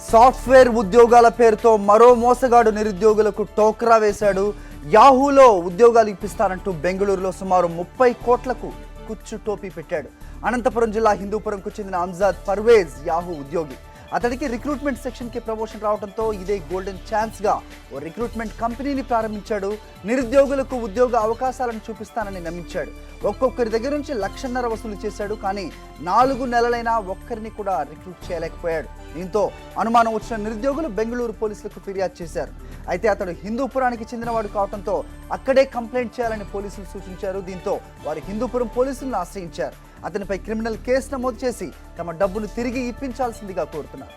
Software ఉద్యోగాల పేరుతో మరో మోసగాడు నిరుద్యోగులకు టోక్రా వేశాడు. యాహూలో ఉద్యోగాలు ఇప్పిస్తానంటూ బెంగళూరులో సుమారు 30 కోట్లకు కుచ్చు టోపీ పెట్టాడు. అనంతపురం జిల్లా హిందూపురంకు చెందిన అంజాద్ పర్వేజ్ యాహూ ఉద్యోగి. అతడికి రిక్రూట్మెంట్ సెక్షన్కి ప్రమోషన్ రావడంతో ఇదే గోల్డెన్ ఛాన్స్గా ఓ రిక్రూట్మెంట్ కంపెనీని ప్రారంభించాడు. నిరుద్యోగులకు ఉద్యోగ అవకాశాలను చూపిస్తానని నమ్మించాడు. ఒక్కొక్కరి దగ్గర నుంచి 1.5 లక్షలు వసూలు చేశాడు. కానీ 4 నెలలైనా ఒక్కరిని కూడా రిక్రూట్ చేయలేకపోయాడు. దీంతో అనుమానం వచ్చిన నిరుద్యోగులు బెంగళూరు పోలీసులకు ఫిర్యాదు చేశారు. అయితే అతడు హిందూపురానికి చెందినవాడు కావడంతో అక్కడే కంప్లైంట్ చేయాలని పోలీసులు సూచించారు. దీంతో వారు హిందూపురం పోలీసులను ఆశ్రయించారు. అతనిపై క్రిమినల్ కేసు నమోదు చేసి తమ డబ్బును తిరిగి ఇప్పించాల్సిందిగా కోరుతున్నారు.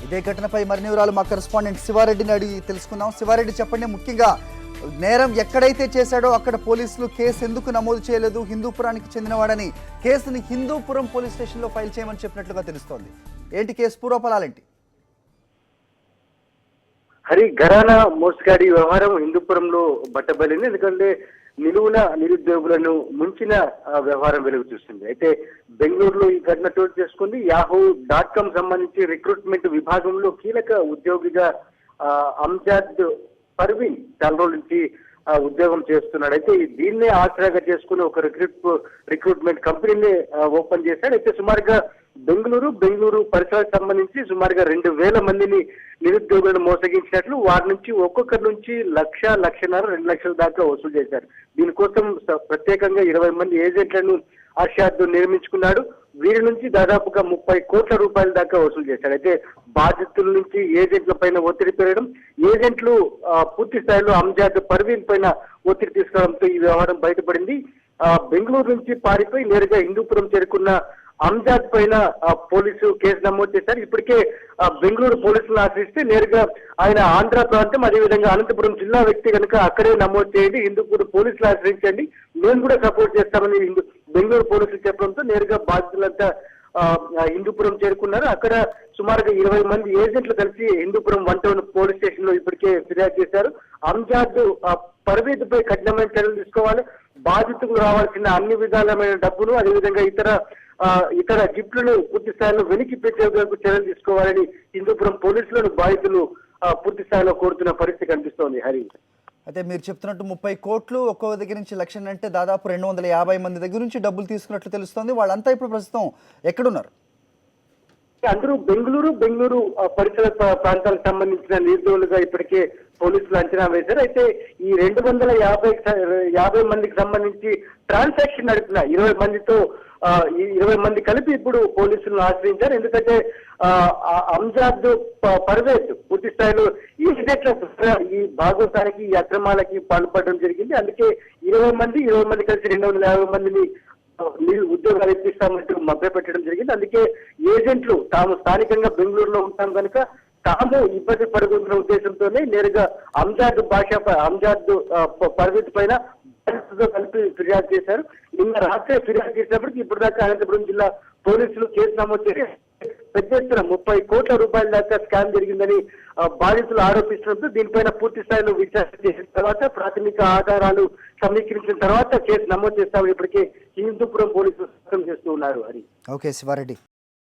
ఇదే ఘటనపై మరిన్ని వివరాలు మా కరెస్పాండెంట్ శివారెడ్డిని అడిగి తెలుసుకుందాం. శివారెడ్డి, చెప్పండి, ముఖ్యంగా నేరం ఎక్కడైతే చేశాడో అక్కడ పోలీసులు కేసు ఎందుకు నమోదు చేయలేదు? హిందూపురానికి చెందినవాడని కేసుని హిందూపురం పోలీస్ స్టేషన్లో ఫైల్ చేయమని చెప్పినట్లుగా తెలుస్తోంది. ఏంటి కేసు పూర్వఫలాలేంటి? హరి, ఘరానా మోసగాడి వ్యవహారం హిందూపురంలో బట్టబయలింది. ఎందుకంటే నిలువున నిరుద్యోగులను ముంచిన వ్యవహారం వెలుగు చూస్తుంది. అయితే బెంగళూరులో ఈ ఘటన చోటు చేసుకుంది. yahoo.com సంబంధించి రిక్రూట్మెంట్ విభాగంలో కీలక ఉద్యోగిగా అంజాద్ పర్వీన్ చాలా రోజుల నుంచి ఉద్యోగం చేస్తున్నాడు. అయితే దీన్నే ఆసరాగా చేసుకుని ఒక రిక్రూట్మెంట్ కంపెనీని ఓపెన్ చేశాడు. అయితే సుమారుగా బెంగళూరు పరిసరాలకు సంబంధించి సుమారుగా 2,000 మందిని నిరుద్యోగులను మోసగించినట్లు వారి నుంచి ఒక్కొక్కరి నుంచి 1,00,000, 1,50,000, 2 లక్షల దాకా వసూలు చేశారు. దీనికోసం ప్రత్యేకంగా 20 మంది ఏజెంట్లను అర్షాద్ నిర్మించుకున్నాడు. వీరి నుంచి దాదాపుగా 30 కోట్ల రూపాయల దాకా వసూలు చేశాడు. అయితే బాధితుల నుంచి ఏజెంట్ల పైన ఒత్తిడి పెరగడం, ఏజెంట్లు పూర్తి స్థాయిలో అంజాద్ పర్వీన్ పైన ఒత్తిడి తీసుకోవడంతో ఈ వ్యవహారం బయటపడింది. బెంగళూరు నుంచి పారిపోయి నేరుగా హిందూపురం చేరుకున్న అంజాద్ పైన పోలీసు కేసు నమోదు చేశారు. ఇప్పటికే బెంగళూరు పోలీసులను ఆశ్రయిస్తే నేరుగా ఆయన ఆంధ్ర ప్రాంతం, అదేవిధంగా అనంతపురం జిల్లా వ్యక్తి కనుక అక్కడే నమోదు చేయండి, హిందూపురం పోలీసులు ఆశ్రయించండి, మేము కూడా సపోర్ట్ చేస్తామని బెంగళూరు పోలీసులు చెప్పడంతో నేరుగా బాధితులంతా హిందూపురం చేరుకున్నారు. అక్కడ సుమారుగా 20 మంది ఏజెంట్లు కలిసి హిందూపురం 1 టౌన్ పోలీస్ స్టేషన్ లో ఇప్పటికే ఫిర్యాదు చేశారు. అంజాద్ పర్వేజ్ పై కఠినమైన చర్యలు తీసుకోవాలి, బాధితులకు రావాల్సిన అన్ని విధాలమైన డబ్బును, అదేవిధంగా ఇతర గిఫ్ట్లను పూర్తి స్థాయిలో వెనక్కిప్పించే చర్యలు తీసుకోవాలని హిందూపురం పోలీసులను బాధితులు పూర్తి స్థాయిలో కోరుతున్న పరిస్థితి కనిపిస్తోంది. హరి, అయితే మీరు చెప్తున్నట్టు 30 కోట్లు ఒక్కో దగ్గర నుంచి 1 లక్ష అంటే దాదాపు 250 మంది దగ్గర నుంచి డబ్బులు తీసుకున్నట్లు తెలుస్తోంది. వాళ్ళంతా ఇప్పుడు ప్రస్తుతం ఎక్కడున్నారు? అందరూ బెంగళూరు పరిసర ప్రాంతాలకు సంబంధించిన నిరుద్యోగులుగా ఇప్పటికే పోలీసులు అంచనా వేశారు. అయితే ఈ 250 మందికి సంబంధించి ట్రాన్సాక్షన్ నడిపిన 20 మందితో 20 మంది కలిపి ఇప్పుడు పోలీసులను ఆశ్రయించారు. ఎందుకంటే అంజాద్ పర్వేజ్ పూర్తి స్థాయిలో ఈ భాగవతానికి, ఈ అక్రమాలకి పాల్పడడం జరిగింది. అందుకే 20 మంది కలిసి 250 మందిని ఉద్యోగాలు ఇప్పిస్తామంటూ మభ్యపెట్టడం జరిగింది. అందుకే ఏజెంట్లు తాము స్థానికంగా బెంగళూరులో ఉంటాం కనుక తాము ఇబ్బంది పడుతున్న ఉద్దేశంతోనే నేరుగా అంజాద్ పర్వేజ్ పైన కలిపి ఫిర్యాదు చేశారు. నిన్న రాత్రి ఫిర్యాదు చేసినప్పటికీ ఇప్పుడు దాకా అనంతపురం జిల్లా పోలీసులు కేసు నమోదు చేసి పెద్ద ఎత్తున 30 కోట్ల రూపాయల దాకా స్కామ్ జరిగిందని బాధితులు ఆరోపిస్తున్నట్టు దీనిపైన పూర్తి స్థాయిలో విచారణ చేసిన తర్వాత, ప్రాథమిక ఆధారాలు సమీకరించిన తర్వాత కేసు నమోదు చేస్తామని ఇప్పటికే హిందూపురం పోలీసులు స్పష్టం చేస్తూ ఉన్నారు. హరి, ఓకే శివారెడ్డి.